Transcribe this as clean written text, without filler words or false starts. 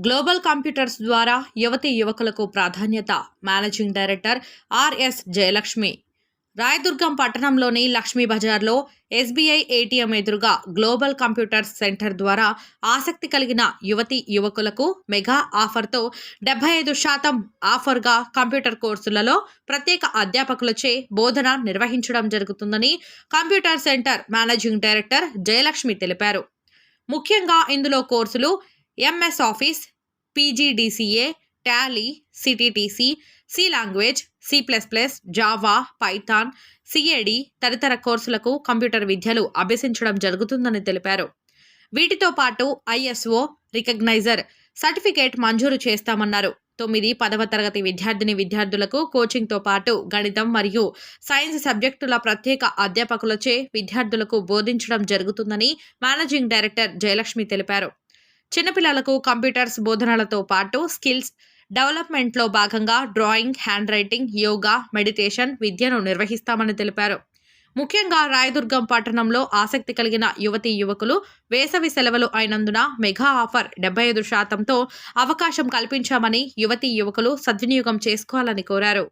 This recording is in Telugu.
గ్లోబల్ కంప్యూటర్స్ ద్వారా యువతీ యువకులకు ప్రాధాన్యత. Managing director RS Jayalakshmi. Rayadurgam పట్టణంలోని లక్ష్మీ బజార్లో ఎస్బీఐ ఏటీఎం ఎదురుగా గ్లోబల్ కంప్యూటర్స్ సెంటర్ ద్వారా ఆసక్తి కలిగిన యువతీ యువకులకు మెగా ఆఫర్తో 75% ఆఫర్గా కంప్యూటర్ కోర్సులలో ప్రత్యేక అధ్యాపకులచే బోధన నిర్వహించడం జరుగుతుందని computer centre managing director Jayalakshmi తెలిపారు. ముఖ్యంగా ఇందులో కోర్సులు MS office, PGDCA, Tally, CTTC, C language, C++, Java, Python, CAD తదితర కోర్సులకు కంప్యూటర్ విద్యలు అభ్యసించడం జరుగుతుందని తెలిపారు. వీటితో పాటు ఐఎస్ఓ రికగ్నైజర్ సర్టిఫికేట్ మంజూరు చేస్తామన్నారు. 9, 10వ తరగతి విద్యార్థులకు కోచింగ్తో పాటు గణితం మరియు సైన్స్ సబ్జెక్టుల ప్రత్యేక అధ్యాపకులచే విద్యార్థులకు బోధించడం జరుగుతుందని మేనేజింగ్ డైరెక్టర్ జయలక్ష్మి తెలిపారు. చిన్నపిల్లలకు కంప్యూటర్స్ బోధనలతో పాటు స్కిల్స్ డెవలప్మెంట్లో భాగంగా drawing, hand writing, yoga, meditation విద్యను నిర్వహిస్తామని తెలిపారు. ముఖ్యంగా రాయదుర్గం పట్టణంలో ఆసక్తి కలిగిన యువతీ యువకులు వేసవి సెలవులు అయినందున మెగా ఆఫర్ 75%తో అవకాశం కల్పించామని యువతీ యువకులు సద్వినియోగం చేసుకోవాలని కోరారు.